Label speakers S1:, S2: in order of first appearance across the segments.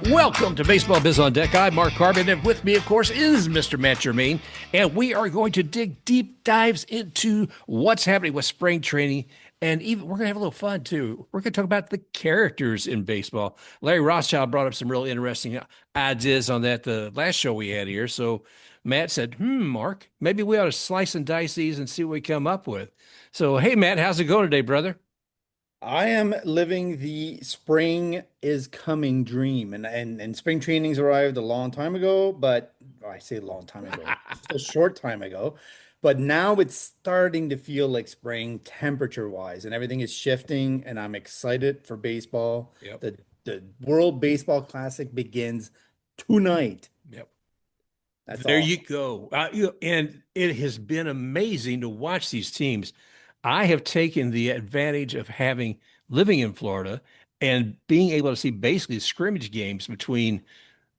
S1: Welcome to Baseball Biz on Deck. I'm Mark Carbon, and with me, of course, is Mr. Matt Germain, and we are going to dig deep dives into what's happening with spring training, and even we're going to have a little fun, too. We're going to talk about the characters in baseball. Larry Rothschild brought up some real interesting ideas on that the last show we had here, so Matt said, Mark, maybe we ought to slice and dice these and see what we come up with. So, hey, Matt, how's it going today, brother?
S2: I am living the spring is coming dream, and spring trainings arrived a long time ago, but I say a long time ago, just a short time ago, but now it's starting to feel like spring temperature wise, and everything is shifting, and I'm excited for baseball.
S1: Yep.
S2: The World Baseball Classic begins tonight.
S1: Yep.
S2: That's
S1: There you
S2: awesome.
S1: go. And it has been amazing to watch these teams. I have taken the advantage of living in Florida and being able to see basically scrimmage games between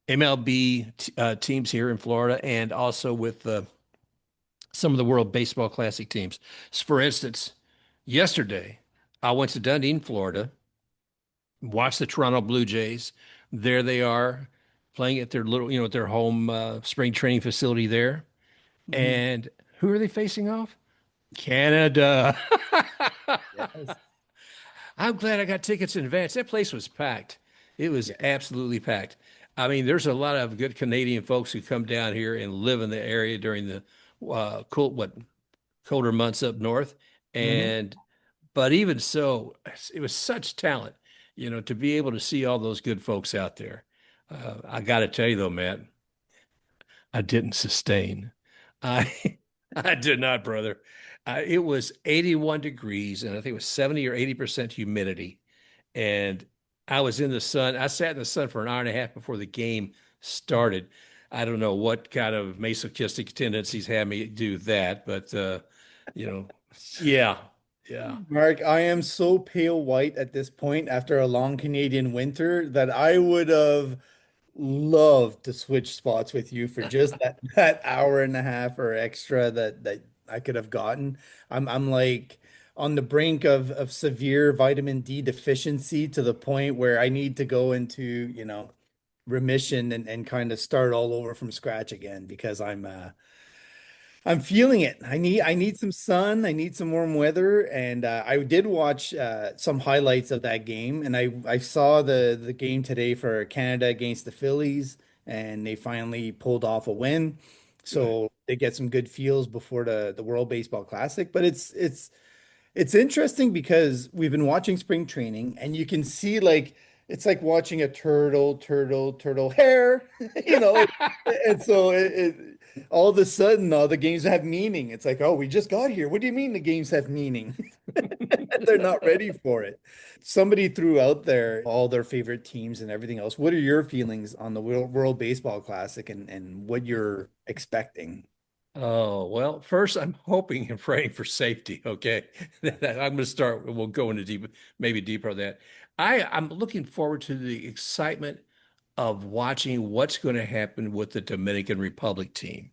S1: MLB teams here in Florida and also with some of the World Baseball Classic teams. So for instance, yesterday I went to Dunedin, Florida, watched the Toronto Blue Jays. There they are playing at their at their home spring training facility there.
S2: Mhm.
S1: And who are they facing off? Canada.
S2: Yes.
S1: I'm glad I got tickets in advance. That place was packed. It was
S2: Yeah.
S1: absolutely packed. I mean, there's a lot of good Canadian folks who come down here and live in the area during the colder months up north.
S2: Mhm.
S1: And but even so, it was such talent, to be able to see all those good folks out there. I got to tell you though, Matt, I didn't sustain. I I did not, brother. It was 81 degrees, and I think it was 70 or 80% humidity. And I was in the sun. I sat in the sun for an hour and a half before the game started. I don't know what kind of masochistic tendencies had me do that, but you know, yeah, yeah.
S2: Mark, I am so pale white at this point after a long Canadian winter that I would have loved to switch spots with you for just that hour and a half or extra that I could have gotten. I'm like on the brink of severe vitamin D deficiency to the point where I need to go into, remission and kind of start all over from scratch again because I'm feeling it. I need some sun. I need some warm weather, and I did watch some highlights of that game, and I saw the game today for Canada against the Phillies, and they finally pulled off a win,
S1: Good.
S2: so they get some good feels before the World Baseball Classic. But it's interesting because we've been watching spring training, and you can see like it's like watching a turtle hair, you know. And so all of a sudden, the games have meaning. It's like, oh, we just got here. What do you mean the games have meaning? They're not ready for it. Somebody threw out there all their favorite teams and everything else. What are your feelings on the World Baseball Classic and what you're expecting?
S1: Oh, well, first I'm hoping and praying for safety. Okay. I'm going to start. We'll go into maybe deeper on that. I'm looking forward to the excitement of watching what's going to happen with the Dominican Republic team.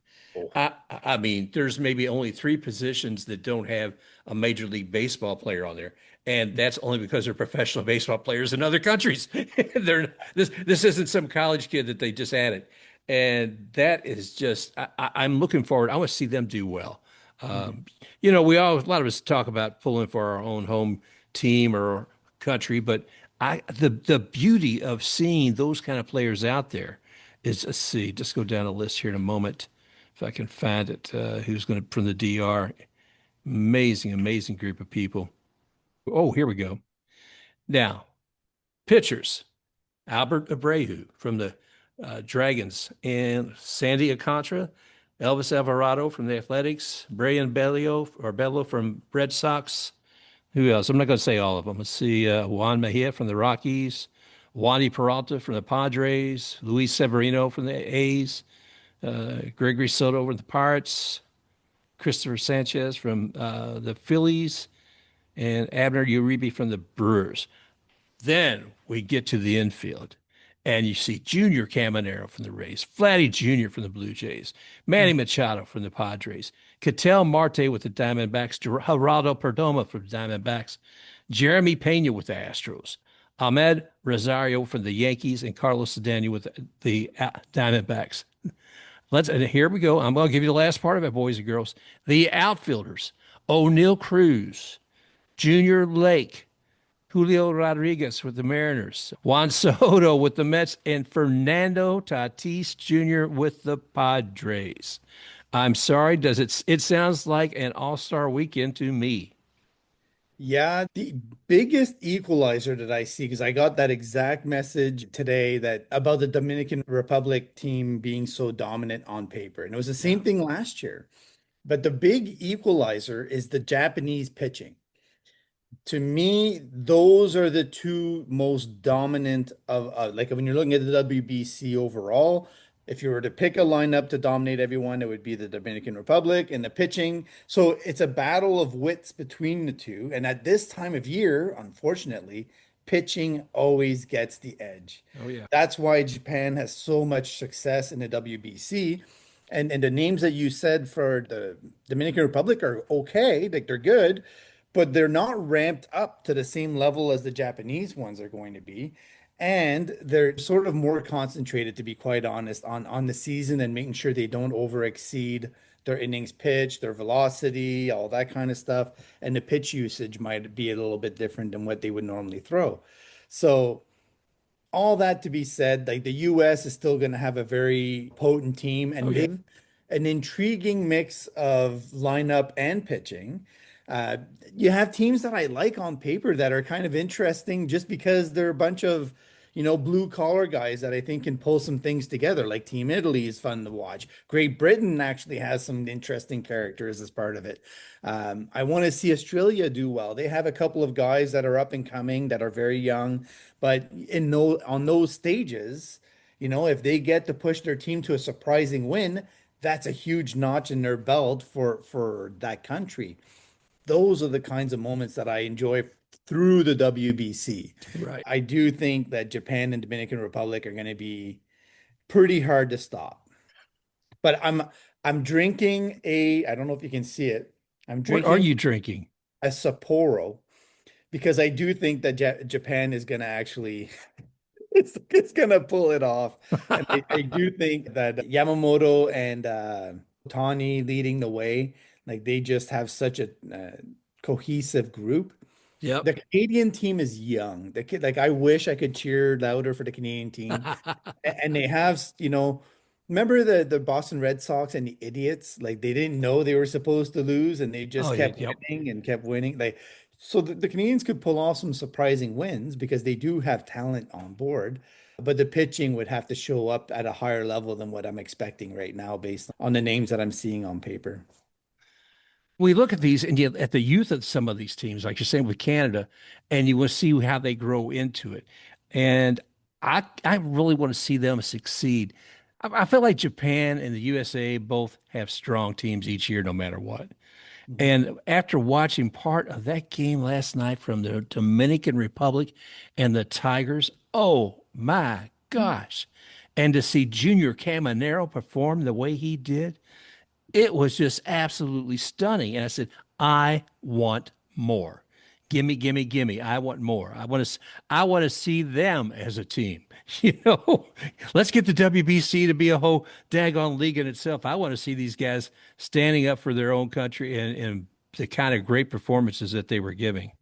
S2: Oh,
S1: I mean, there's maybe only three positions that don't have a Major League Baseball player on there, and that's only because they're professional baseball players in other countries. This isn't some college kid that they just added, and that is just I'm looking forward. I want to see them do well.
S2: mhm.
S1: Um, a lot of us talk about pulling for our own home team or country, but the beauty of seeing those kind of players out there is, let's see, just go down a list here in a moment if I can find it. Who's going to from the DR? Amazing, amazing group of people. Oh, here we go. Now, pitchers: Albert Abreu from the Dragons, and Sandy Alcantara, Elvis Alvarado from the Athletics, Brian Bello from Red Sox. Who else? I'm not going to say all of them. Let's see. Juan Mejia from the Rockies, Wandy Peralta from the Padres, Luis Severino from the A's, Gregory Soto from the Pirates, Christopher Sanchez from the Phillies, and Abner Uribe from the Brewers. Then we get to the infield, and you see Junior Caminero from the Rays, Vladdy Jr. from the Blue Jays, Manny Machado from the Padres, Ketel Marte with the Diamondbacks, Geraldo Perdomo from the Diamondbacks, Jeremy Pena with the Astros, Ahmed Rosario for the Yankees, and Carlos Sedano with the Diamondbacks. And here we go. I'm going to give you the last part of it, boys and girls. The outfielders: O'Neill Cruz, Junior Lake, Julio Rodriguez with the Mariners, Juan Soto with the Mets, and Fernando Tatis Jr. with the Padres. I'm sorry, does it sounds like an all-star weekend to me.
S2: Yeah, the biggest equalizer that I see, because I got that exact message today that about the Dominican Republic team being so dominant on paper. And it was the
S1: Yeah.
S2: same thing last year. But the big equalizer is the Japanese pitching. To me, those are the two most dominant of like when you're looking at the WBC overall. If you were to pick a lineup to dominate everyone, it would be the Dominican Republic and the pitching. So it's a battle of wits between the two. And at this time of year, unfortunately, pitching always gets the edge.
S1: Oh yeah.
S2: That's why Japan has so much success in the WBC. And the names that you said for the Dominican Republic are okay, like they're good, but they're not ramped up to the same level as the Japanese ones are going to be. And they're sort of more concentrated, to be quite honest, on the season and making sure they don't over exceed their innings pitch, their velocity, all that kind of stuff. And the pitch usage might be a little bit different than what they would normally throw. So all that to be said, like the US is still going to have a very potent team,
S1: Oh
S2: and
S1: yeah.
S2: they've an intriguing mix of lineup and pitching. Uh, you have teams that I like on paper that are kind of interesting just because they're a bunch of, blue collar guys that I think can pull some things together. Like Team Italy is fun to watch. Great Britain actually has some interesting characters as part of it. I want to see Australia do well. They have a couple of guys that are up and coming that are very young, but on those stages, if they get to push their team to a surprising win, that's a huge notch in their belt for that country. Those are the kinds of moments that I enjoy through the WBC.
S1: Right.
S2: I do think that Japan and Dominican Republic are going to be pretty hard to stop. But I'm drinking I don't know if you can see it. I'm
S1: What are
S2: drinking
S1: you drinking?
S2: a Sapporo because I do think that Japan is going to actually it's going to pull it off. And I do think that Yamamoto and Tani leading the way, like they just have such a cohesive group.
S1: Yep.
S2: The Canadian team is young. The kid, like I wish I could cheer louder for the Canadian team. And they have, remember the Boston Red Sox and the idiots? Like they didn't know they were supposed to lose and they
S1: Oh
S2: just
S1: yeah.
S2: kept
S1: Yep.
S2: winning and kept winning. Like so the Canadians could pull off some surprising wins because they do have talent on board. But the pitching would have to show up at a higher level than what I'm expecting right now based on the names that I'm seeing on paper.
S1: We look at these and at the youth of some of these teams, like you're saying with Canada, and you will see how they grow into it. And I really want to see them succeed. I feel like Japan and the USA both have strong teams each year, no matter what.
S2: Mhm.
S1: And after watching part of that game last night from the Dominican Republic and the Tigers, oh my gosh. And to see Junior Caminero perform the way he did, it was just absolutely stunning. And I said, I want more. Gimme, gimme, gimme. I want more. I want to see them as a team. You know, let's get the WBC to be a whole daggone league in itself. I want to see these guys standing up for their own country and the kind of great performances that they were giving.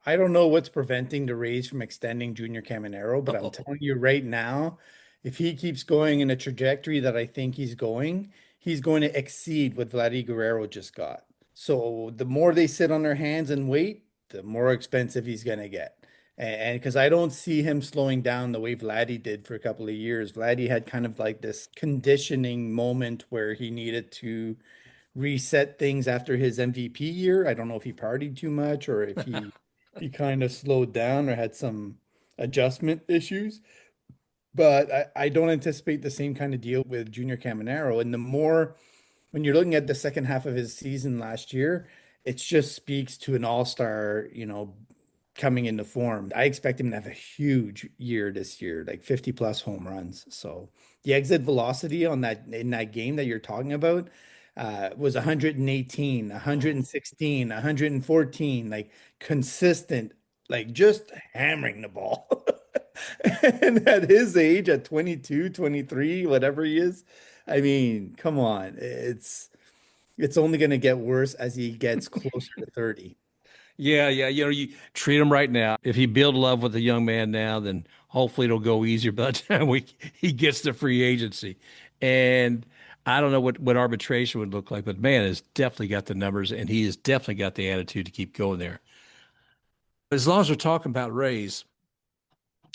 S2: I don't know what's preventing the Rays from extending Junior Caminero, but I'm
S1: Oh,
S2: telling you right now, if he keeps going in a trajectory that I think he's going to exceed what Vladdy Guerrero just got. So the more they sit on their hands and wait, the more expensive he's going to get. And because I don't see him slowing down the way Vladdy did for a couple of years. Vladdy had kind of like this conditioning moment where he needed to reset things after his MVP year. I don't know if he partied too much or if he kind of slowed down or had some adjustment issues. But I don't anticipate the same kind of deal with Junior Caminero. And the more when you're looking at the second half of his season last year, it just speaks to an all-star, coming into form. I expect him to have a huge year this year, like 50 plus home runs. So the exit velocity on that in that game that you're talking about was 118,
S1: oh,
S2: 116, 114, like consistent like just hammering the ball. And at his age, at 22, 23, whatever he is, I mean, come on. It's only going to get worse as he gets closer to 30.
S1: Yeah, yeah. You treat him right now. If he build love with a young man now, then hopefully it'll go easier by the time he gets to free agency. And I don't know what arbitration would look like, but man has definitely got the numbers and he has definitely got the attitude to keep going there. As long as we're talking about Rays,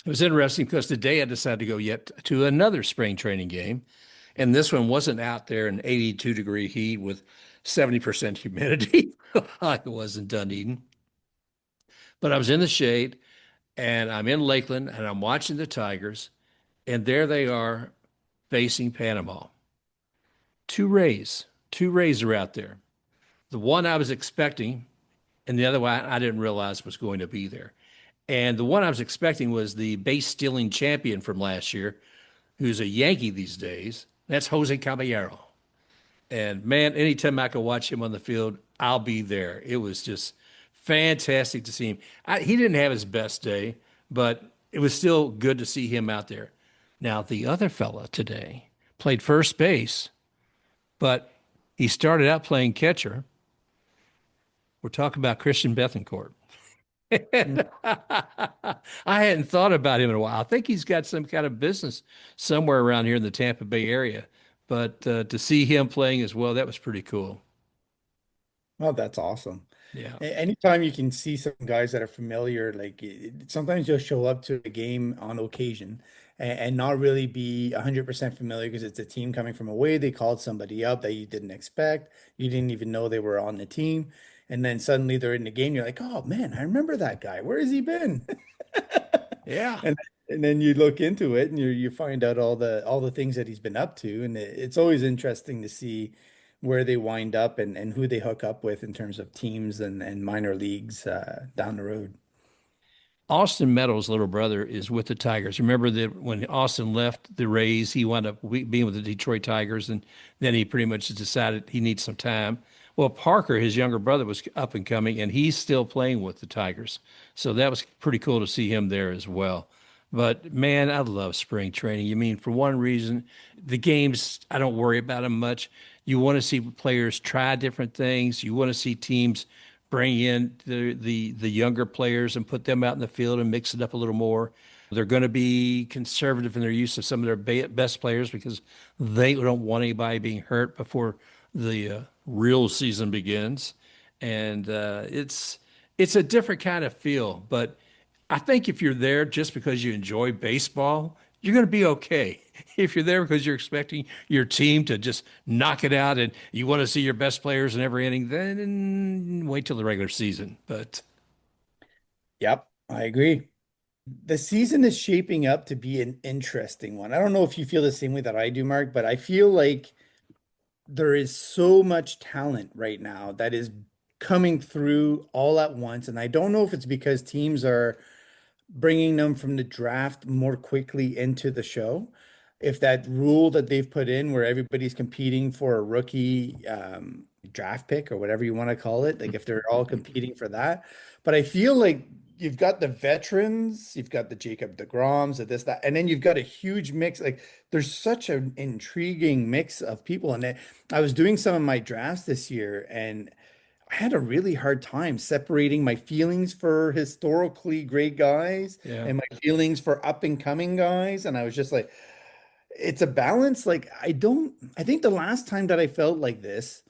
S1: it was interesting because today I decided to go yet to another spring training game. And this one wasn't out there in 82-degree heat with 70% humidity like it was in Dunedin. But I was in the shade and I'm in Lakeland and I'm watching the Tigers, and there they are facing Panama. Two Rays are out there. The one I was expecting, and the other one I didn't realize was going to be there. And the one I was expecting was the base stealing champion from last year, who's a Yankee these days. That's Jose Caballero. And man, anytime I can watch him on the field, I'll be there. It was just fantastic to see him. He didn't have his best day, but it was still good to see him out there. Now, the other fella today played first base, but he started out playing catcher. We're talking about Christian Bethancourt. I hadn't thought about him in a while. I think he's got some kind of business somewhere around here in the Tampa Bay area. But to see him playing as well, that was pretty cool.
S2: Oh, that's awesome.
S1: Yeah.
S2: Anytime you can see some guys that are familiar, like sometimes you'll show up to a game on occasion and not really be 100% familiar because it's a team coming from away. They called somebody up that you didn't expect. You didn't even know they were on the team. And then suddenly they're in the game. You're like, oh man, I remember that guy. Where has he been?
S1: Yeah.
S2: And and then you look into it and you find out all the things that he's been up to. And it's always interesting to see where they wind up and who they hook up with in terms of teams and minor leagues down the road.
S1: Austin Meadows' little brother is with the Tigers. Remember that when Austin left the Rays, he wound up being with the Detroit Tigers, and then he pretty much decided he needs some time. Well, Parker, his younger brother, was up and coming, and he's still playing with the Tigers. So that was pretty cool to see him there as well. But man, I love spring training. You mean, for one reason, the games, I don't worry about them much. You want to see players try different things. You want to see teams bring in the younger players and put them out in the field and mix it up a little more. They're going to be conservative in their use of some of their best players because they don't want anybody being hurt before the real season begins. And it's a different kind of feel. But I think if you're there just because you enjoy baseball, you're going to be okay. If you're there because you're expecting your team to just knock it out and you want to see your best players in every inning, then wait till the regular season. But
S2: Yep, I agree. The season is shaping up to be an interesting one. I don't know if you feel the same way that I do, Mark, but I feel like there is so much talent right now that is coming through all at once. And I don't know if it's because teams are bringing them from the draft more quickly into the show. If that rule that they've put in where everybody's competing for a rookie draft pick or whatever you want to call it, like if they're all competing for that. But I feel like you've got the veterans, you've got the Jacob deGroms, and this, that, and then you've got a huge mix. Like there's such an intriguing mix of people. And I was doing some of my drafts this year and I had a really hard time separating my feelings for historically great guys
S1: yeah,
S2: and my feelings for up and coming guys. And I was just like, it's a balance. Like, I think the last time that I felt like this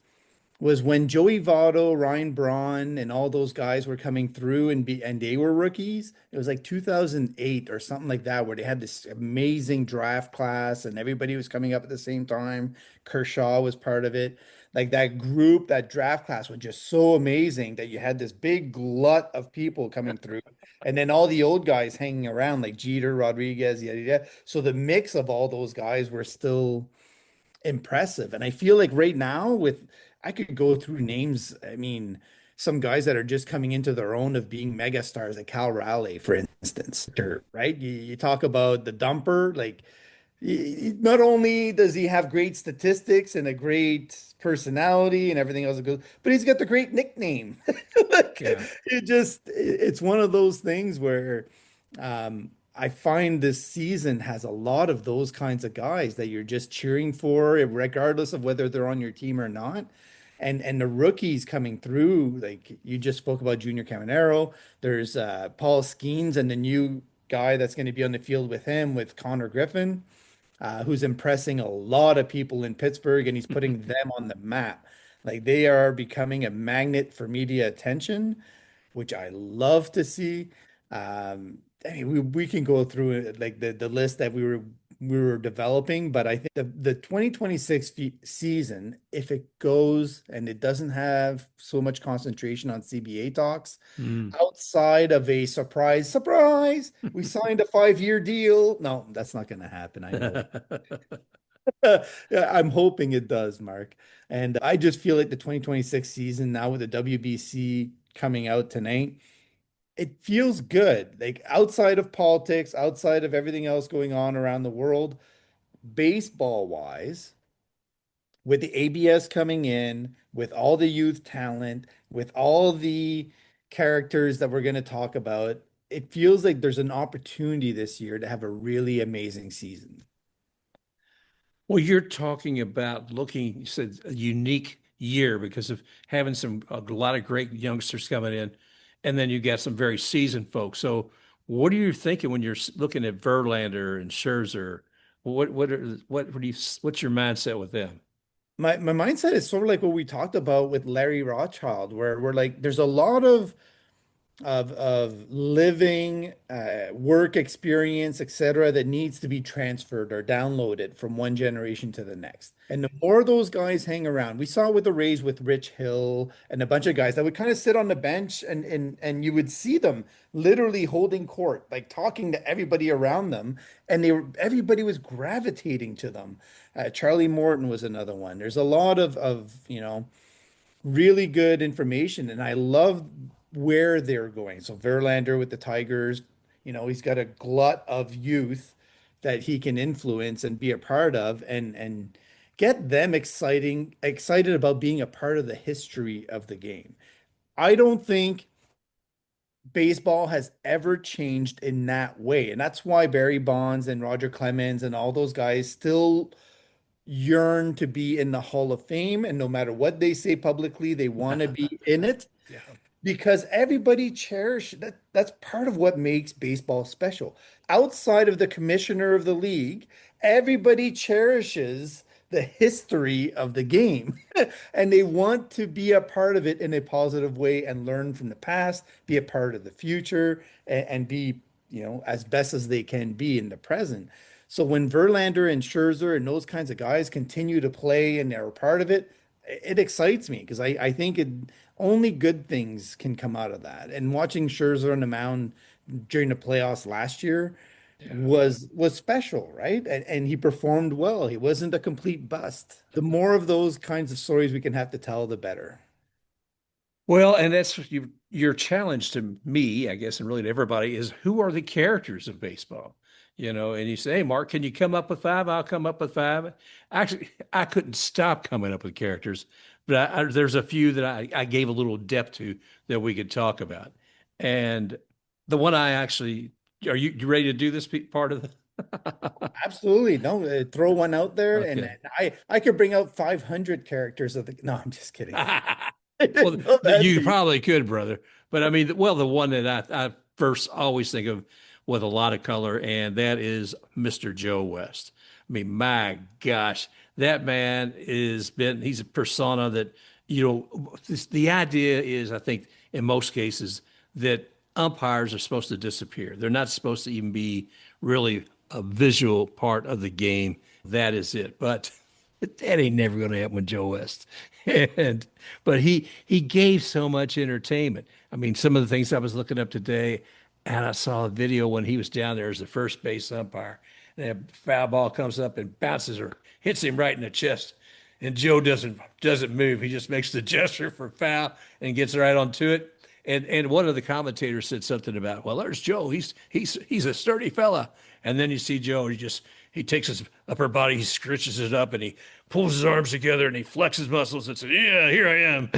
S2: was when Joey Votto, Ryan Braun, and all those guys were coming through and they were rookies. It was like 2008 or something like that, where they had this amazing draft class and everybody was coming up at the same time. Kershaw was part of it. Like that group, that draft class was just so amazing that you had this big glut of people coming through, and then all the old guys hanging around like Jeter, Rodriguez, yada yada. So the mix of all those guys were still impressive. And I feel like right now with I could go through names. I mean, some guys that are just coming into their own of being mega stars, like Cal Raleigh, for instance, right? You talk about the dumper, like Not only does he have great statistics and a great personality and everything else that goes, but he's got the great nickname. Like,
S1: Yeah.
S2: it's one of those things where I find this season has a lot of those kinds of guys that you're just cheering for, regardless of whether they're on your team or not. And the rookies coming through, like you just spoke about Junior Caminero. There's Paul Skeens and the new guy that's going to be on the field with him with Connor Griffin, who's impressing a lot of people in Pittsburgh, and he's putting them on the map. Like they are becoming a magnet for media attention, which I love to see. I mean, we can go through it, like the list that we were developing, but I think the 2026 season, if it goes and it doesn't have so much concentration on CBA talks,
S1: Mm.
S2: outside of a surprise, we signed a 5-year deal. No, that's not going to happen. I know that. Yeah, I'm hoping it does, Mark. And I just feel like the 2026 season now with the WBC coming out tonight, it feels good. Like outside of politics, outside of everything else going on around the world, baseball wise, with the ABS coming in, with all the youth talent, with all the characters that we're going to talk about, it feels like there's an opportunity this year to have a really amazing season.
S1: Well, you're talking about looking, you said a unique year because of having a lot of great youngsters coming in, and then you got some very seasoned folks. So, what are you thinking when you're looking at Verlander and Scherzer? What's your mindset with them?
S2: My mindset is sort of like what we talked about with Larry Rothschild, where we're like, there's a lot of living work experience, etc., that needs to be transferred or downloaded from one generation to the next. And the more those guys hang around, we saw with the Rays with Rich Hill and a bunch of guys that would kind of sit on the bench and you would see them literally holding court, like talking to everybody around them, and everybody was gravitating to them. Charlie Morton was another one. There's a lot of really good information, and I love where they're going. So Verlander with the Tigers, he's got a glut of youth that he can influence and be a part of, and get them excited about being a part of the history of the game. I don't think baseball has ever changed in that way, and that's why Barry Bonds and Roger Clemens and all those guys still yearn to be in the Hall of Fame, and no matter what they say publicly, they want to be in it
S1: Yeah.
S2: because everybody cherish that. That's part of what makes baseball special. Outside of the commissioner of the league, everybody cherishes the history of the game and they want to be a part of it in a positive way and learn from the past, be a part of the future, and be, as best as they can be in the present. So when Verlander and Scherzer and those kinds of guys continue to play and they're a part of it, it excites me because I think only good things can come out of that. And watching Scherzer on the mound during the playoffs last year
S1: Yeah.
S2: was special, right? And he performed well. He wasn't a complete bust. The more of those kinds of stories we can have to tell, the better.
S1: Well, and that's your challenge to me, I guess, and really to everybody is who are the characters of baseball? And you say, hey, Mark, can you come up with five? I'll come up with five. Actually, I couldn't stop coming up with characters, but there's a few that I gave a little depth to that we could talk about. And the one I actually, are you ready to do this part of the?
S2: Absolutely. No, throw one out there and
S1: Okay.
S2: I could bring out 500 characters of the No, I'm just kidding. I
S1: Well,
S2: didn't go that
S1: you
S2: deep.
S1: probably could, brother. But I mean, well, the one that I first always think of with a lot of color, and that is Mr. Joe West. I mean, my gosh, that man he's a persona that, the idea is, I think, in most cases, that umpires are supposed to disappear. They're not supposed to even be really a visual part of the game. That is it. But that ain't never going to happen with Joe West. And but he gave so much entertainment. I mean, some of the things I was looking up today, and I saw a video when he was down there as the first base umpire, and a foul ball comes up and bounces or hits him right in the chest, and Joe doesn't move. He just makes the gesture for foul and gets right onto it. And one of the commentators said something about, well, there's Joe. He's a sturdy fella. And then you see Joe, he takes his upper body, he scritches it up, and he pulls his arms together and he flexes muscles and says, "Yeah, here I am."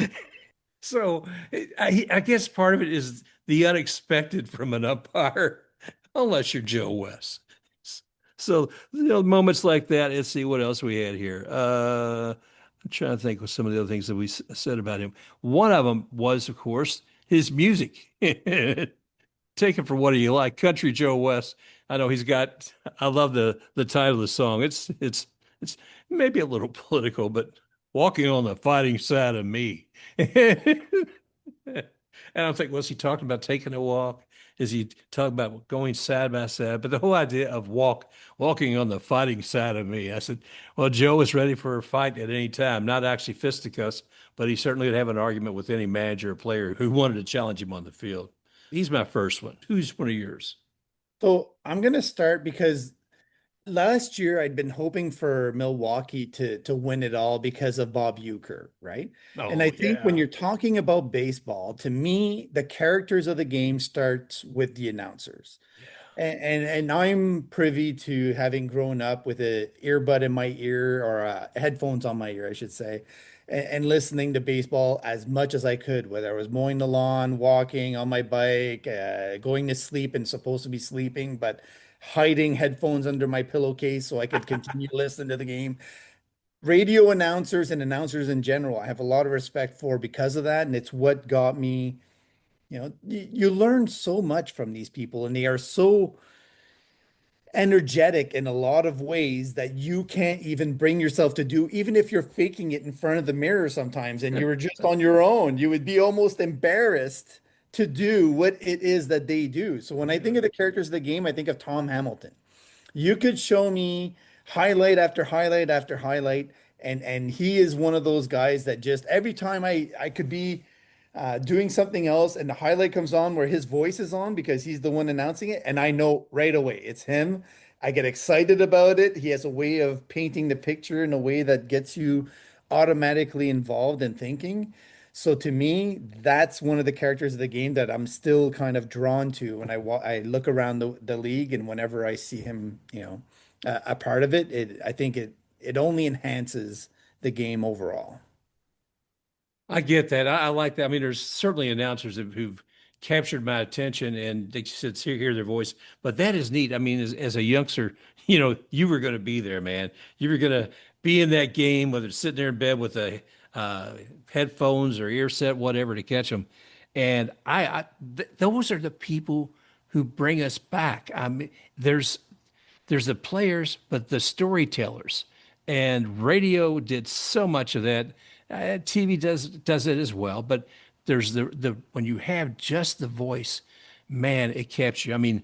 S1: So I guess part of it is the unexpected from an umpire, unless you're Joe West. So, moments like that. Let's see what else we had here. I'm trying to think of some of the other things that we said about him. One of them was, of course, his music. Take it for what you like. Country Joe West. I know he's got. I love the title of the song. It's maybe a little political, but walking on the fighting side of me. And I'm thinking, was he talking about taking a walk? Is he talking about going side by side? But the whole idea of walking on the fighting side of me, I said, well, Joe is ready for a fight at any time. Not actually fisticuffs, but he certainly would have an argument with any manager or player who wanted to challenge him on the field. He's my first one. Who's one of yours?
S2: So I'm gonna start because last year I'd been hoping for Milwaukee to win it all because of Bob Uecker, right? And I
S1: Oh
S2: think when
S1: yeah.
S2: you're talking about baseball, to me, the characters of the game starts with the announcers. And I'm privy to having grown up with a earbud in my ear or headphones on my ear, I should say, and listening to baseball as much as I could, whether I was mowing the lawn, walking on my bike, going to sleep and supposed to be sleeping, but hiding headphones under my pillowcase so I could continue to listen to the game. Radio announcers and announcers in general, I have a lot of respect for because of that, and it's what got me, you learn so much from these people, and they are so energetic in a lot of ways that you can't even bring yourself to do, even if you're faking it in front of the mirror sometimes and you were just on your own, you would be almost embarrassed to do what it is that they do. So when I think
S1: Yeah.
S2: of the characters of the game, I think of Tom Hamilton. You could show me highlight after highlight after highlight, and he is one of those guys that just every time I could be doing something else and the highlight comes on where his voice is on because he's the one announcing it, and I know right away it's him. I get excited about it. He has a way of painting the picture in a way that gets you automatically involved in thinking. So to me, that's one of the characters of the game that I'm still kind of drawn to when I look around the league, and whenever I see him, a part of it, I think it only enhances the game overall.
S1: I get that. I like that. I mean, there's certainly announcers who've captured my attention and they said, hear their voice. But that is neat. I mean, as a youngster, you were going to be there, man. You were going to be in that game, whether it's sitting there in bed with a headphones or ear set, whatever, to catch them. And those are the people who bring us back. I mean, there's the players, but the storytellers. And radio did so much of that. TV does it as well, but there's the when you have just the voice, man, it captures you. I mean,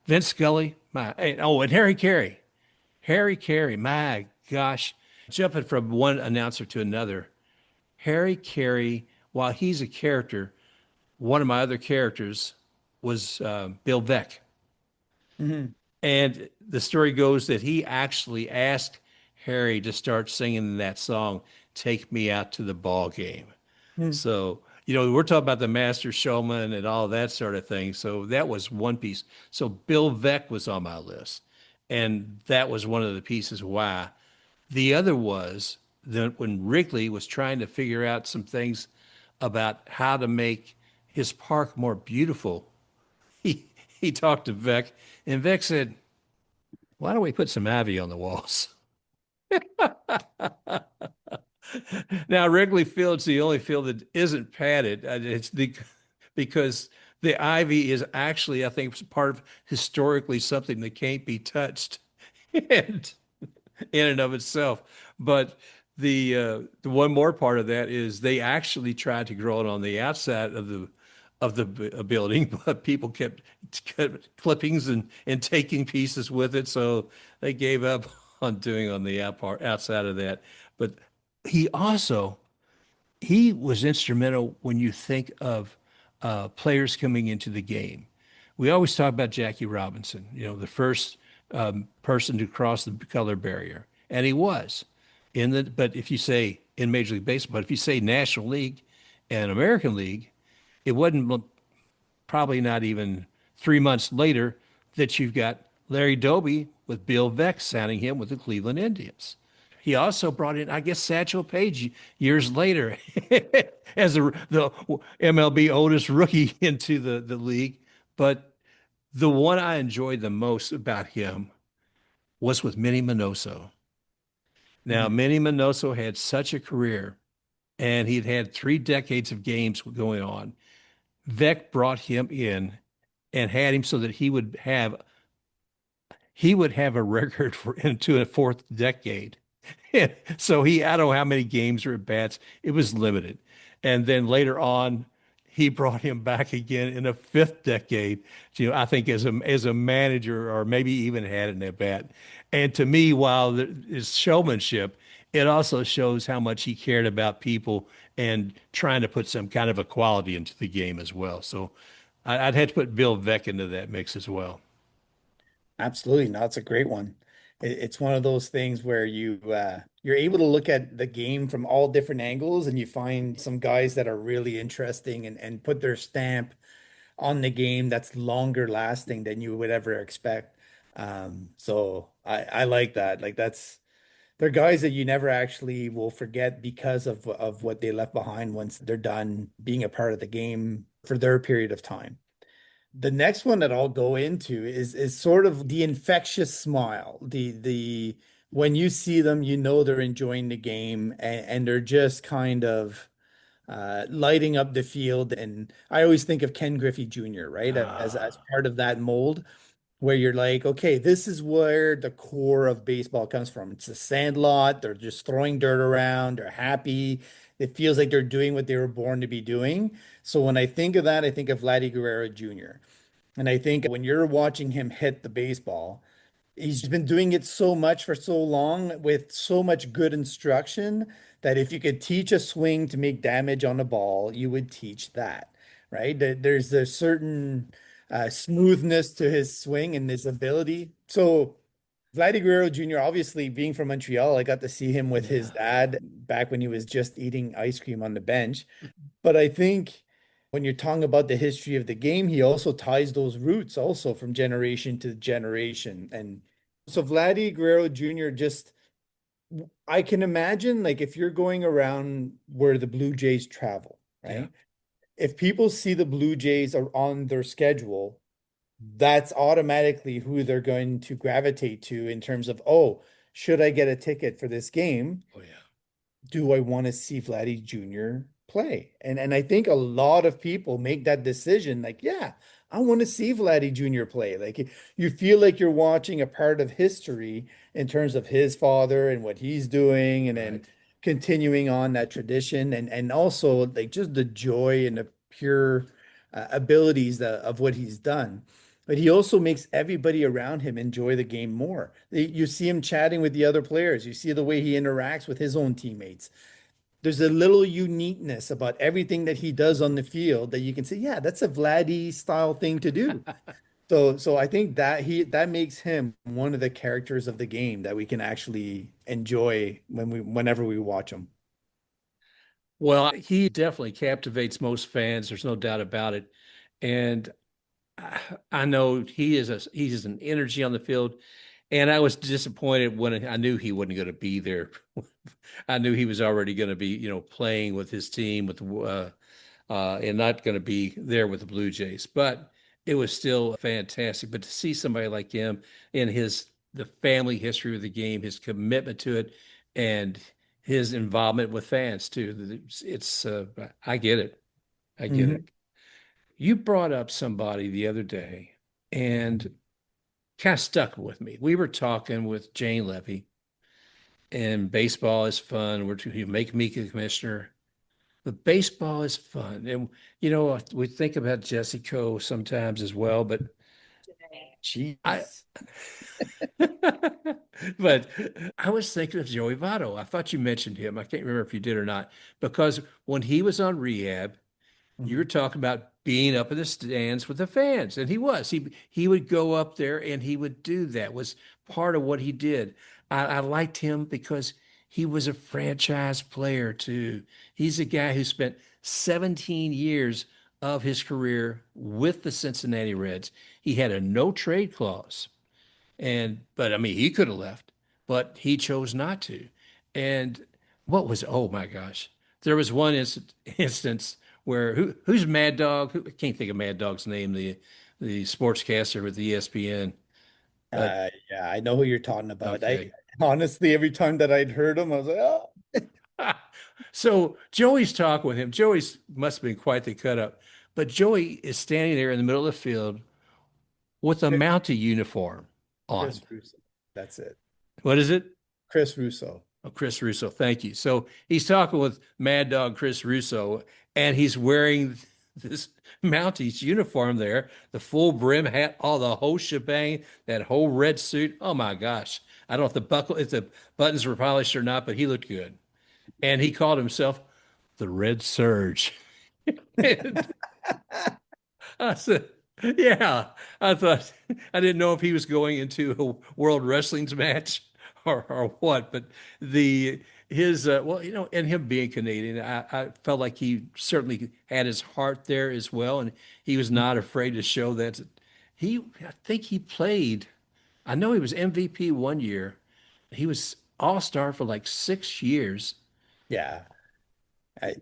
S1: Vince Scully, and Harry Carey, my gosh, jumping from one announcer to another. Harry Carey, while he's a character, one of my other characters was Bill Veeck.
S2: Mhm.
S1: And the story goes that he actually asked Harry to start singing that song, "Take Me Out to the Ball Game."
S2: Mhm.
S1: So, we're talking about the master showman and all that sort of thing. So that was one piece. So Bill Veeck was on my list. And that was one of the pieces why. The other was that when Wrigley was trying to figure out some things about how to make his park more beautiful, he talked to Veeck, and Veeck said, why don't we put some ivy on the walls? Now, Wrigley Field's the only field that isn't padded. Because the ivy is actually, I think, part of historically something that can't be touched and in and of itself. But the one more part of that is they actually tried to grow it on the outside of the building, but people kept clippings and taking pieces with it, so they gave up on doing on the outside of that. But he also he was instrumental when you think of players coming into the game. We always talk about Jackie Robinson, the first person to cross the color barrier, and he was in the. But if you say in Major League Baseball, but if you say National League and American League, it wasn't probably not even 3 months later that you've got Larry Doby with Bill Veeck signing him with the Cleveland Indians. He also brought in, I guess, Satchel Paige years later as the MLB oldest rookie into the league. But the one I enjoyed the most about him was with Minnie Minoso. Now,
S2: Mhm.
S1: Minnie Minoso had such a career, and he'd had 3 decades of games going on. Veeck brought him in and had him so that he would have a record for into a fourth decade. So I don't know how many games or at bats. It was limited. And then later on, he brought him back again in a fifth decade, I think as a manager or maybe even had an at bat. And to me, while his showmanship, it also shows how much he cared about people and trying to put some kind of equality into the game as well. So I'd have to put Bill Veeck into that mix as well.
S2: Absolutely. No, it's a great one. It's one of those things where you're able to look at the game from all different angles and you find some guys that are really interesting and put their stamp on the game that's longer lasting than you would ever expect. So I like that. Like they're guys that you never actually will forget because of what they left behind once they're done being a part of the game for their period of time. The next one that I'll go into is sort of the infectious smile. The when you see them, you know they're enjoying the game and they're just kind of lighting up the field. And I always think of Ken Griffey Jr., right? As
S1: Ah,
S2: part of that mold where you're like, okay, this is where the core of baseball comes from. It's a sand lot. They're just throwing dirt around. They're happy. It feels like they're doing what they were born to be doing. So when I think of that, I think of Vladdy Guerrero Jr. And I think when you're watching him hit the baseball, he's been doing it so much for so long with so much good instruction that if you could teach a swing to make damage on the ball, you would teach that, right? There's a certain smoothness to his swing and his ability. So Vladdy Guerrero Jr., obviously being from Montreal, I got to see him with his
S1: yeah.
S2: dad back when he was just eating ice cream on the bench. But I think when you're talking about the history of the game, he also ties those roots also from generation to generation. And so Vladdy Guerrero Jr. just, I can imagine like if you're going around where the Blue Jays travel,
S1: Yeah.
S2: right? If people see the Blue Jays are on their schedule, that's automatically who they're going to gravitate to in terms of, oh, should I get a ticket for this game?
S1: Oh, yeah.
S2: Do I want to see Vladdy Jr. play? And I think a lot of people make that decision like, yeah, I want to see Vladdy Jr. play. Like you feel like you're watching a part of history in terms of his father and what he's doing and then
S1: Right.
S2: continuing on that tradition and also like just the joy and the pure abilities of what he's done. But he also makes everybody around him enjoy the game more. You see him chatting with the other players. You see the way he interacts with his own teammates. There's a little uniqueness about everything that he does on the field that you can say, yeah, that's a Vladdy style thing to do. So I think that makes him one of the characters of the game that we can actually enjoy whenever we watch him.
S1: Well, he definitely captivates most fans. There's no doubt about it. And I know he's an energy on the field. And I was disappointed when I knew he wasn't going to be there. I knew he was already going to be, playing with his team and not going to be there with the Blue Jays. But it was still fantastic. But to see somebody like him in the family history of the game, his commitment to it, and his involvement with fans too, I get it. I get
S2: Mhm.
S1: it. You brought up somebody the other day, and kind of stuck with me. We were talking with Jane Levy, and baseball is fun. You make me a commissioner, but baseball is fun. And we think about Jesse Coe sometimes as well, but I
S2: Jeez.
S1: but I was thinking of Joey Votto. I thought you mentioned him. I can't remember if you did or not, because when he was on rehab, you were
S2: Mhm.
S1: talking about being up in the stands with the fans, and he was. He would go up there and he would do that. Was part of what he did. I liked him because he was a franchise player too. He's a guy who spent 17 years of his career with the Cincinnati Reds. He had a no trade clause. But I mean, he could have left, but he chose not to. And oh my gosh, there was one instance where who's Mad Dog? I can't think of Mad Dog's name, the sportscaster with ESPN. But
S2: Yeah, I know who you're talking about. I
S1: okay.
S2: honestly, every time that I'd heard him, I was like, oh,
S1: So Joey's talking with him. Joey's must have been quite the cut up, but Joey is standing there in the middle of the field with a Mountie uniform on.
S2: Chris Russo. That's it.
S1: What is it?
S2: Chris Russo.
S1: Oh, Chris Russo, thank you. So he's talking with Mad Dog Chris Russo, and he's wearing this Mounties uniform there, the full brim hat, all the whole shebang, that whole red suit. Oh my gosh. I don't know if the buttons were polished or not, but he looked good. And he called himself the Red Surge. And I said, yeah, I thought I didn't know if he was going into a World Wrestling's match or what, but the his well, and him being Canadian, I felt like he certainly had his heart there as well, and he was not afraid to show that. I think he played. I know he was MVP one year. He was All-Star for like 6 years.
S2: Yeah.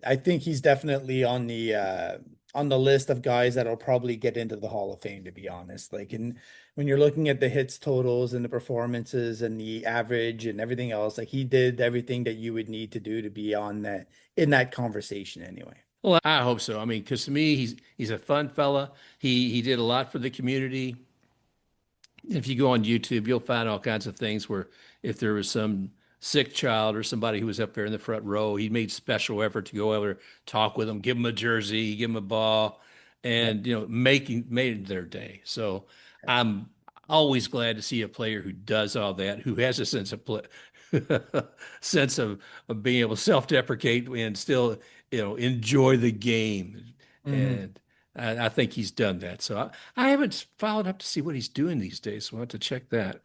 S2: I think he's definitely on the list of guys that'll probably get into the Hall of Fame, to be honest. Like when you're looking at the hits totals and the performances and the average and everything else, like he did everything that you would need to do to be on that in that conversation anyway.
S1: Well, I hope so. I mean, because to me, he's a fun fella. He did a lot for the community. If you go on YouTube, you'll find all kinds of things where if there was some sick child or somebody who was up there in the front row, he made special effort to go over, talk with them, give them a jersey, give them a ball,
S2: Yep.
S1: and made their day. So I'm always glad to see a player who does all that, who has a sense of play, sense of being able to self-deprecate and still, enjoy the game.
S2: Mhm.
S1: And I think he's done that. So I haven't followed up to see what he's doing these days. So I'll have to check that.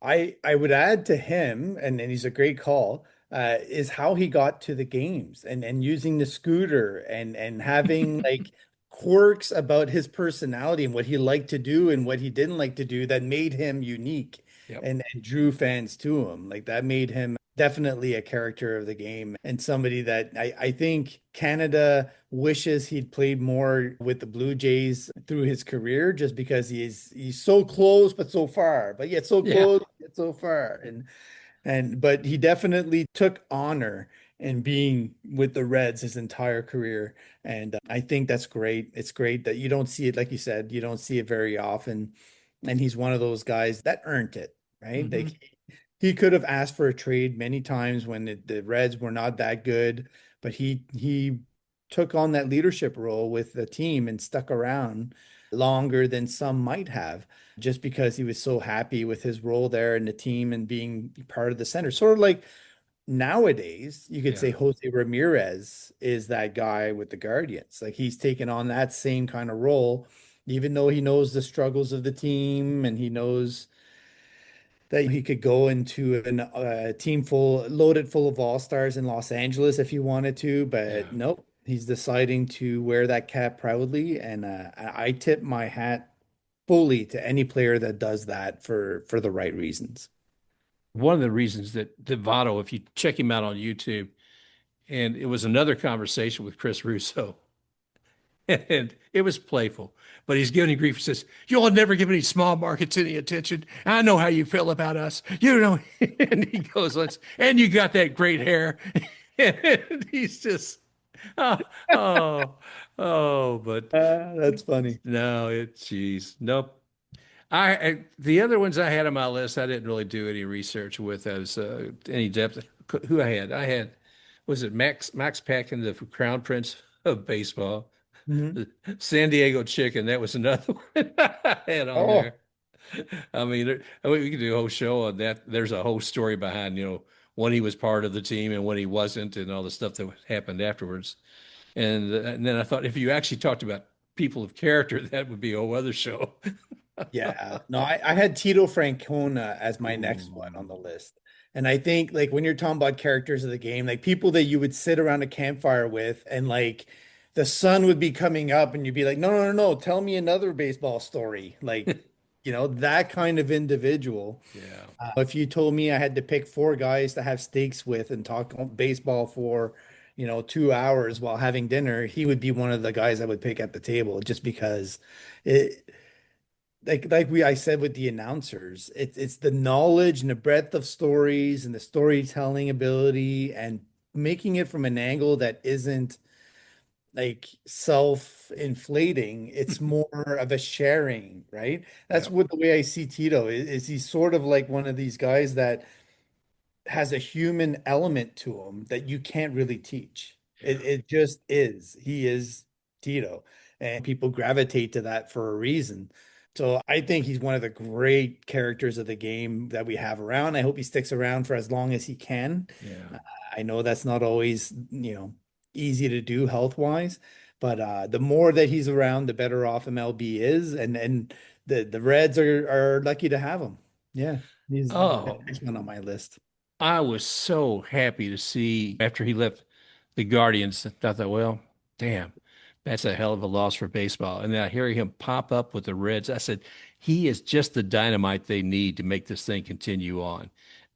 S2: I would add to him, and he's a great call, is how he got to the games and using the scooter and having like quirks about his personality and what he liked to do and what he didn't like to do that made him unique
S1: Yep.
S2: and drew fans to him. Like that made him definitely a character of the game and somebody that I think Canada wishes he'd played more with the Blue Jays through his career just because he's so close but so far, but yet so
S1: Yeah.
S2: close yet so far. And but he definitely took honor in being with the Reds his entire career. And I think that's great. It's great that you don't see it, like you said, you don't see it very often. And he's one of those guys that earned it, right?
S1: Hmm.
S2: Like he could have asked for a trade many times when the Reds were not that good, but he took on that leadership role with the team and stuck around longer than some might have, just because he was so happy with his role there in the team and being part of the center. Sort of like nowadays, you could say
S1: Yeah.
S2: Jose Ramirez is that guy with the Guardians. Like he's taken on that same kind of role, even though he knows the struggles of the team and he knows that he could go into a team loaded full of all-stars in Los Angeles if he wanted to, but
S1: Yeah.
S2: nope, he's deciding to wear that cap proudly, and I tip my hat fully to any player that does that for the right reasons.
S1: One of the reasons that Votto, if you check him out on YouTube, and it was another conversation with Chris Russo, and it was playful, but he's giving him grief. He says, "You'll never give any small markets any attention. I know how you feel about us. You know." And he goes, and you got that great hair." And he's just, oh, oh, oh, but
S2: That's funny.
S1: no, geez, nope. The other ones I had on my list, I didn't really do any research with as any depth. Who I had, was it Max Packin, the Crown Prince of baseball,
S2: Mhm.
S1: the San Diego Chicken. That was another one I had on
S2: Oh,
S1: there. We could do a whole show on that. There's a whole story behind, when he was part of the team and when he wasn't, and all the stuff that happened afterwards. And then I thought if you actually talked about people of character, that would be a whole other show.
S2: yeah. No, I had Tito Francona as my next one on
S1: Ooh.
S2: the list. And I think like when you're talking about characters of the game, like people that you would sit around a campfire with and like the sun would be coming up and you'd be like, no, no, no, no, tell me another baseball story. Like, that kind of individual.
S1: Yeah.
S2: If you told me I had to pick four guys to have steaks with and talk baseball for, 2 hours while having dinner, he would be one of the guys I would pick at the table just because it, I said with the announcers, it's the knowledge and the breadth of stories and the storytelling ability and making it from an angle that isn't like self-inflating. It's more of a sharing, right? That's
S1: Yeah.
S2: what the way I see Tito is he's sort of like one of these guys that has a human element to him that you can't really teach. It just is. He is Tito, and people gravitate to that for a reason. So I think he's one of the great characters of the game that we have around. I hope he sticks around for as long as he can.
S1: Yeah.
S2: Uh, I know that's not always, easy to do health wise, but the more that he's around, the better off MLB is, and the Reds are lucky to have him. Yeah, he's the
S1: Oh,
S2: next one on my list.
S1: I was so happy to see after he left the Guardians. I thought, well, damn, that's a hell of a loss for baseball. And then I hear him pop up with the Reds. I said, he is just the dynamite they need to make this thing continue on.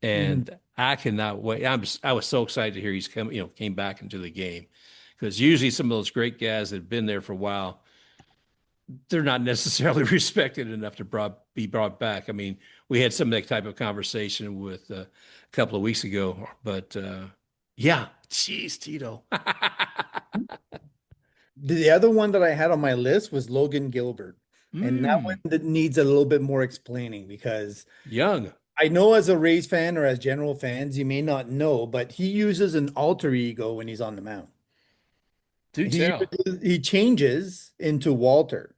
S2: Mhm.
S1: And I cannot wait. I was so excited to hear came back into the game because usually some of those great guys that have been there for a while, they're not necessarily respected enough to be brought back. I mean, we had some of that type of conversation with a couple of weeks ago, but yeah, geez, Tito.
S2: The other one that I had on my list was Logan Gilbert. And that one
S1: Mm,
S2: that needs a little bit more explaining because
S1: young,
S2: I know as a Rays fan or as general fans, you may not know, but he uses an alter ego when he's on the mound.
S1: do tell.
S2: He changes into Walter.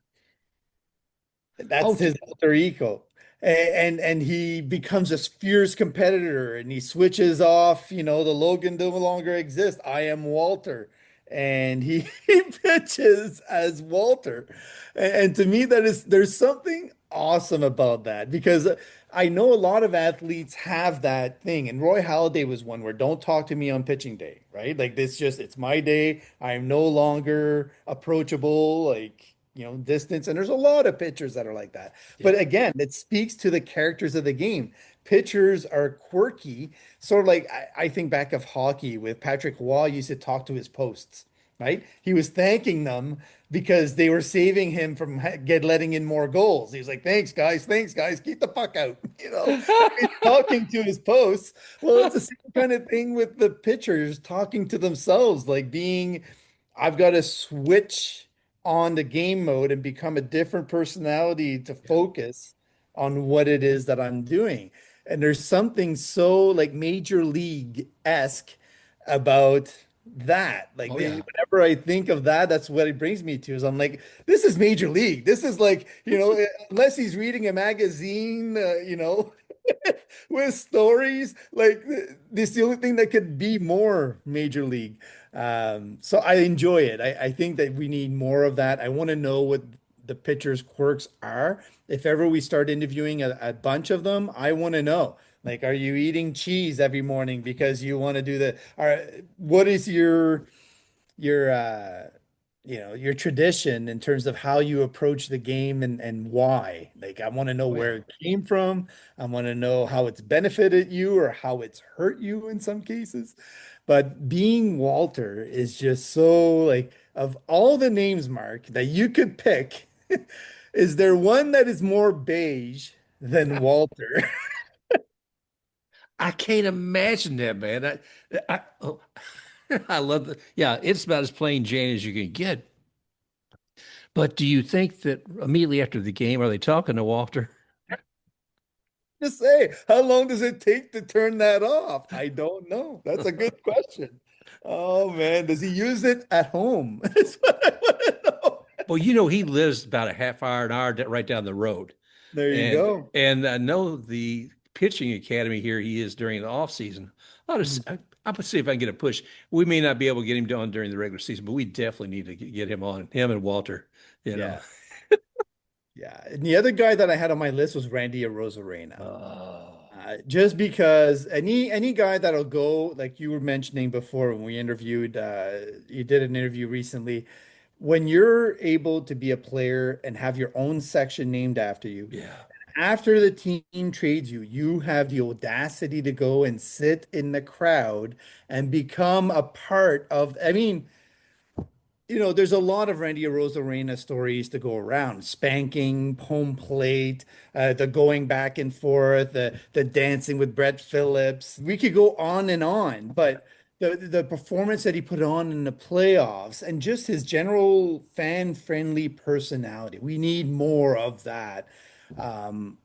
S1: Oh,
S2: That's his alter ego. And he becomes a fierce competitor and he switches off, the Logan no longer exists. I am Walter. And he, he pitches as Walter. And to me, there's something awesome about that because I know a lot of athletes have that thing. And Roy Halladay was one where don't talk to me on pitching day, right? Like it's my day. I'm no longer approachable. Like, distance. And there's a lot of pitchers that are like that.
S1: yeah,
S2: But again, it speaks to the characters of the game. Pitchers are quirky, sort of like I think back of hockey with Patrick Waugh used to talk to his posts, right? He was thanking them because they were saving him from letting in more goals. He was like, thanks, guys, keep the puck out." He's talking to his posts. Well, it's the same kind of thing with the pitchers talking to themselves, like I've got to switch on the game mode and become a different personality to
S1: yeah.
S2: focus on what it is that I'm doing. And there's something so like major league-esque about that. Like
S1: Oh yeah,
S2: whenever I think of that, that's what it brings me to is I'm like, this is major league. This is like, unless he's reading a magazine, with stories, like this is the only thing that could be more major league. So I enjoy it. I think that we need more of that. I want to know what the pitcher's quirks are. If ever we start interviewing a bunch of them, I want to know. Like, are you eating cheese every morning because you want to do what is your tradition in terms of how you approach the game and why? Like, I want to know
S1: oh yeah.
S2: where it came from. I want to know how it's benefited you or how it's hurt you in some cases. But being Walter is just so like of all the names, Mark, that you could pick, is there one that is more beige than Walter?
S1: I can't imagine that, man. Oh, I love the, yeah, it's about as plain Jane as you can get. But do you think that immediately after the game, are they talking to Walter?
S2: Just say, how long does it take to turn that off? I don't know. That's a good question. Oh man, does he use it at home? That's what I want to know.
S1: Well, he lives about a half hour, an hour right down the road.
S2: There you
S1: And
S2: go.
S1: and I know the pitching academy here he is during the off season. I would see if I can get a push. We may not be able to get him done during the regular season, but we definitely need to get him on, him and Walter, you know.
S2: Yeah. Yeah. And the other guy that I had on my list was Randy Arozarena.
S1: Oh,
S2: Just because any guy that'll go, like you were mentioning before when we interviewed, you did an interview recently. when you're able to be a player and have your own section named after you,
S1: Yeah.
S2: after the team trades you, you have the audacity to go and sit in the crowd and become a part of, I mean, there's a lot of Randy Arozarena stories to go around. Spanking, home plate, the going back and forth, the dancing with Brett Phillips. We could go on and on, but the performance that he put on in the playoffs and just his general fan-friendly personality. We need more of that. Um,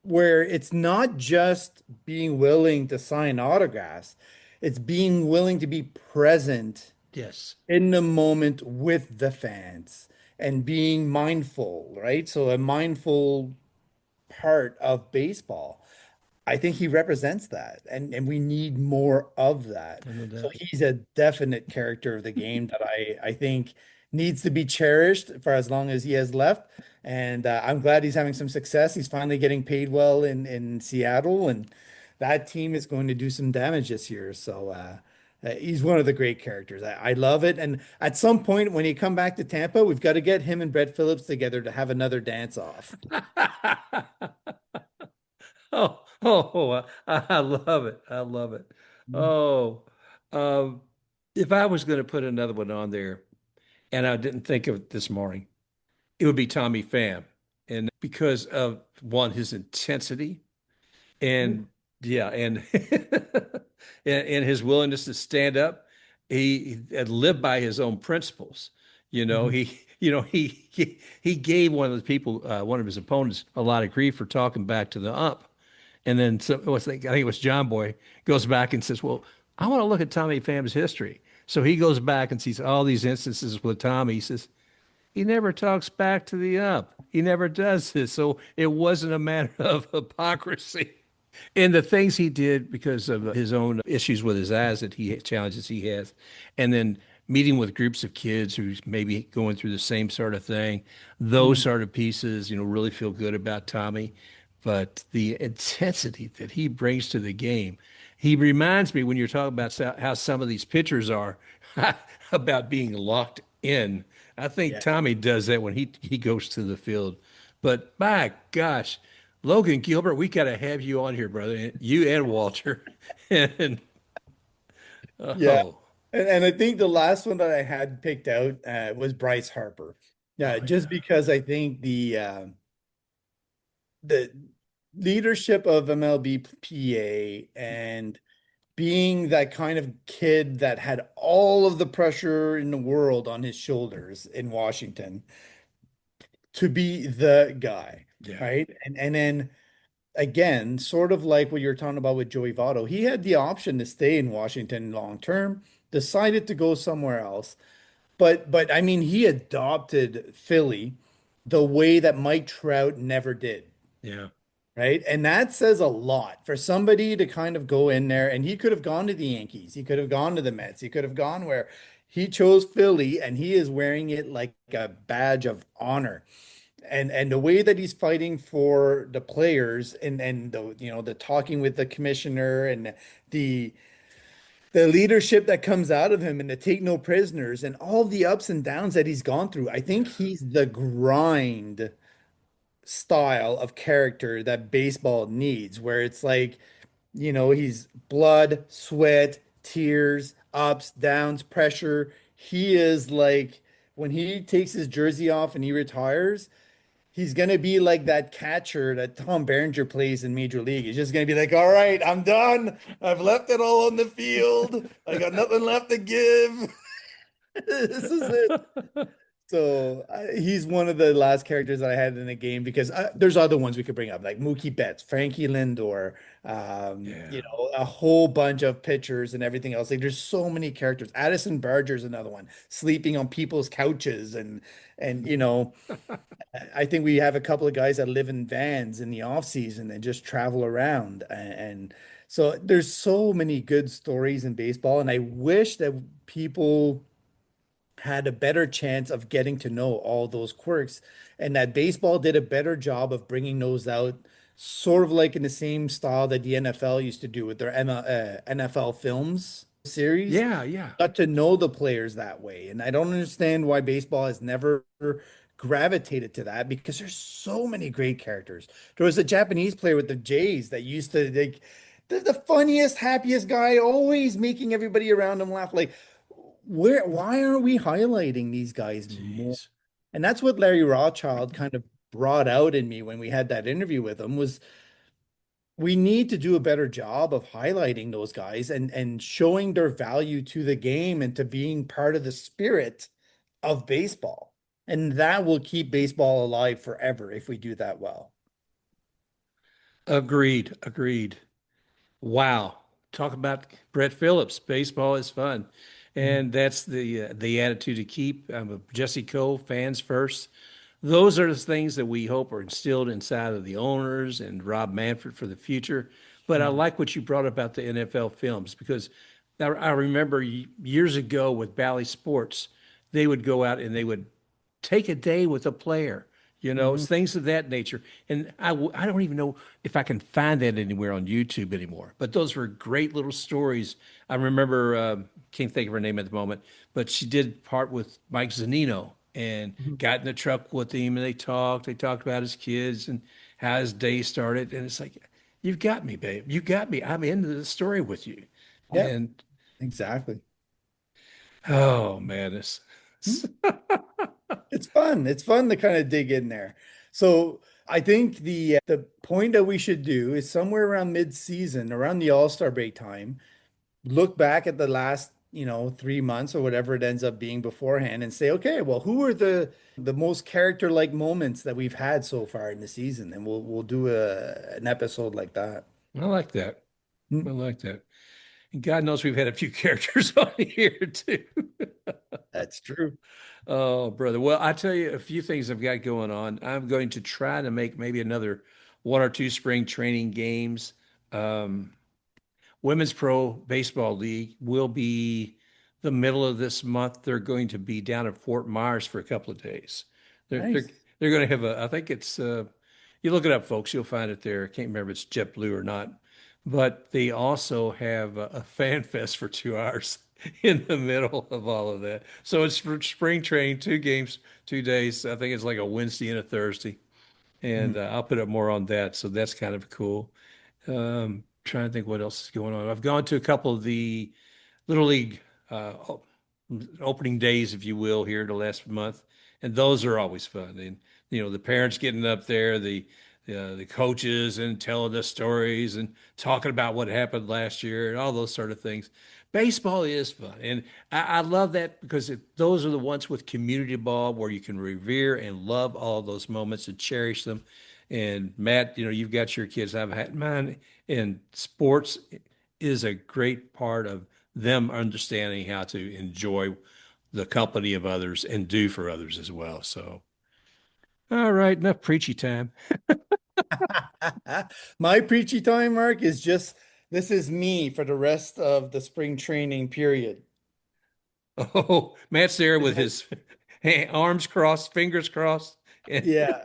S2: where it's not just being willing to sign autographs, it's being willing to be present
S1: Yes.
S2: in the moment with the fans and being mindful, right? So a mindful part of baseball. I think he represents that, and we need more of that.
S1: No
S2: So
S1: doubt.
S2: he's a definite character of the game that I think needs to be cherished for as long as he has left. And I'm glad he's having some success. He's finally getting paid well in Seattle, and that team is going to do some damage this year. So he's one of the great characters. I love it. And at some point, when he come back to Tampa, we've got to get him and Brett Phillips together to have another dance off.
S1: I love it. I love it. Oh, um, if I was going to put another one on there, and I didn't think of it this morning, it would be Tommy Pham. And because of one, his intensity and yeah, and and his willingness to stand up, he had lived by his own principles.
S2: Mhm.
S1: He gave one of the people, one of his opponents, a lot of grief for talking back to the ump. And then I think it was John Boy goes back and says, "Well, I want to look at Tommy Pham's history." So he goes back and sees all these instances with Tommy. He says, he never talks back to the ump. He never does this. So it wasn't a matter of hypocrisy. And the things he did because of his own issues with his eyes that he challenges he has, and then meeting with groups of kids who's maybe going through the same sort of thing, those
S2: Mhm.
S1: sort of pieces, really feel good about Tommy. But the intensity that he brings to the game, he reminds me when you're talking about how some of these pitchers are about being locked in. I think
S2: Yeah.
S1: Tommy does that when he goes to the field. But my gosh, Logan Gilbert, we got to have you on here, brother. You and Walter. And
S2: Yeah.
S1: oh,
S2: And I think the last one that I had picked out was Bryce Harper. Yeah,
S1: oh
S2: just
S1: yeah,
S2: because I think the leadership of MLBPA and being that kind of kid that had all of the pressure in the world on his shoulders in Washington to be the guy,
S1: yeah,
S2: right? And then again, sort of like what you're talking about with Joey Votto, he had the option to stay in Washington long term, decided to go somewhere else. But I mean, he adopted Philly the way that Mike Trout never did,
S1: yeah,
S2: right? And that says a lot for somebody to kind of go in there, and he could have gone to the Yankees, he could have gone to the Mets, he could have gone where he chose Philly, and he is wearing it like a badge of honor. And the way that he's fighting for the players and the talking with the commissioner and the the leadership that comes out of him and to take no prisoners and all the ups and downs that he's gone through. I think
S1: yeah.
S2: he's the grind style of character that baseball needs, where it's like, he's blood, sweat, tears, ups, downs, pressure. He is like, when he takes his jersey off and he retires, he's gonna be like that catcher that Tom Berenger plays in Major League. He's just gonna be like, "All right, I'm done. I've left it all on the field. I got nothing left to give. This is it." So he's one of the last characters that I had in the game because there's other ones we could bring up, like Mookie Betts, Frankie Lindor,
S1: Yeah.
S2: a whole bunch of pitchers and everything else. Like there's so many characters. Addison Barger's another one, sleeping on people's couches and I think we have a couple of guys that live in vans in the off season and just travel around. And so there's so many good stories in baseball. And I wish that people had a better chance of getting to know all those quirks and that baseball did a better job of bringing those out, sort of like in the same style that the NFL used to do with their NFL films. series,
S1: Yeah, yeah.
S2: got to know the players that way. And I don't understand why baseball has never gravitated to that because there's so many great characters. There was a Japanese player with the Jays that used to like the funniest, happiest guy, always making everybody around him laugh. Like, why aren't we highlighting these guys more?
S1: Jeez.
S2: And that's what Larry Rothschild kind of brought out in me when we had that interview with him was we need to do a better job of highlighting those guys and showing their value to the game and to being part of the spirit of baseball. And that will keep baseball alive forever if we do that well.
S1: Agreed. Agreed. Wow. Talk about Brett Phillips. Baseball is fun.
S2: Mhm.
S1: And that's the attitude to keep. I'm a Jesse Cole, fans first. Those are the things that we hope are instilled inside of the owners and Rob Manfred for the future. But I
S2: Mhm.
S1: like what you brought about the NFL films because I remember years ago with Bally Sports, they would go out and they would take a day with a player,
S2: Mhm.
S1: things of that nature. And I don't even know if I can find that anywhere on YouTube anymore. But those were great little stories. I remember, can't think of her name at the moment, but she did part with Mike Zanino and
S2: Mhm.
S1: got in the truck with him and they talked. They talked about his kids and how his day started. And it's like, you've got me, babe. You got me. I'm into the story with you.
S2: Yep,
S1: And
S2: exactly.
S1: oh man, this.
S2: Mhm. It's fun. It's fun to kind of dig in there. So I think the point that we should do is somewhere around mid-season, around the All-Star break time, look back at the last, 3 months or whatever it ends up being beforehand and say, okay, well, who are the most character-like moments that we've had so far in the season? And we'll do an episode like that.
S1: I like that. I
S2: Hmm.
S1: like that. And God knows we've had a few characters on here too.
S2: That's true.
S1: Oh, brother. Well, I tell you a few things I've got going on. I'm going to try to make maybe another one or two spring training games. Um, Women's Pro Baseball League will be the middle of this month. They're going to be down at Fort Myers for a couple of days. They're they're
S2: Nice.
S1: they're going to have I think it's you look it up, folks, you'll find it there. I can't remember if it's JetBlue or not. But they also have a fan fest for 2 hours in the middle of all of that. So it's for spring training, two games, 2 days. I think it's like a Wednesday and a Thursday. And
S2: Mhm.
S1: I'll put up more on that. So that's kind of cool. Trying to think what else is going on. I've gone to a couple of the Little League opening days, if you will, here the last month, and those are always fun. And the parents getting up there, the coaches, and telling the stories and talking about what happened last year and all those sort of things. Baseball is fun, and I love that because those are the ones with community ball where you can revere and love all those moments and cherish them. And Matt, you've got your kids. I've had mine, and sports is a great part of them understanding how to enjoy the company of others and do for others as well. So, all right, enough preachy time.
S2: My preachy time, Mark, is just this is me for the rest of the spring training period.
S1: Oh, Matt's there with his arms crossed, fingers crossed. And
S2: Yeah,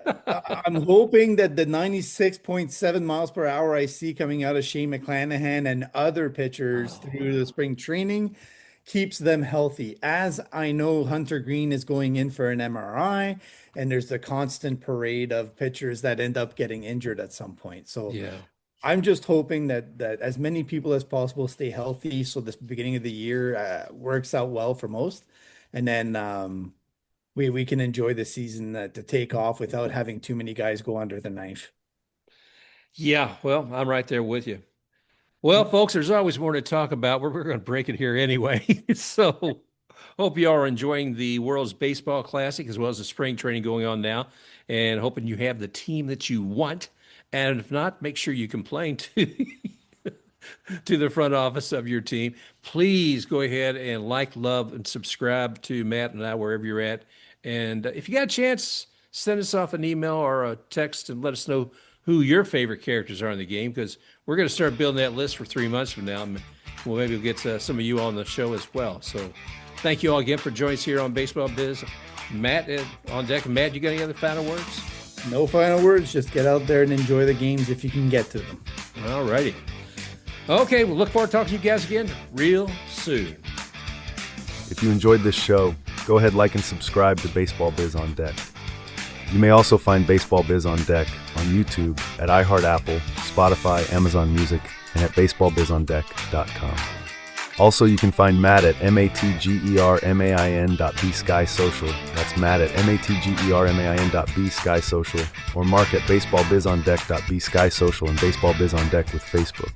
S2: I'm hoping that the 96.7 miles per hour I see coming out of Shane McClanahan and other pitchers
S1: oh,
S2: through the
S1: wow.
S2: spring training keeps them healthy. As I know, Hunter Green is going in for an MRI, and there's the constant parade of pitchers that end up getting injured at some point. So
S1: Yeah.
S2: I'm just hoping that as many people as possible stay healthy, so this beginning of the year works out well for most, and then we can enjoy the season to take off without having too many guys go under the knife.
S1: Yeah. Well, I'm right there with you. Well, folks, there's always more to talk about. We're going to break it here anyway. So, hope you all are enjoying the World's Baseball Classic as well as the spring training going on now, and hoping you have the team that you want. And if not, make sure you complain to the front office of your team. Please go ahead and like, love, and subscribe to Matt and I wherever you're at. And if you got a chance, send us off an email or a text and let us know who your favorite characters are in the game because we're going to start building that list for 3 months from now. Well, maybe we'll get some of you on the show as well. So thank you all again for joining us here on Baseball Biz. Matt on deck. Matt, you got any other final words?
S2: No final words. Just get out there and enjoy the games if you can get to them.
S1: All righty. Okay, we'll look forward to talking to you guys again real soon. soon.
S3: If you enjoyed this show, go ahead, like and subscribe to Baseball Biz on Deck. You may also find Baseball Biz on Deck on YouTube, at iHeart Apple, Spotify, Amazon Music, and at baseballbizondeck.com. Also, you can find Matt at matgermain.bskysocial. That's Matt at matgermain.bskysocial, or Mark at baseballbizondeck.bskysocial and Baseball Biz on Deck with Facebook.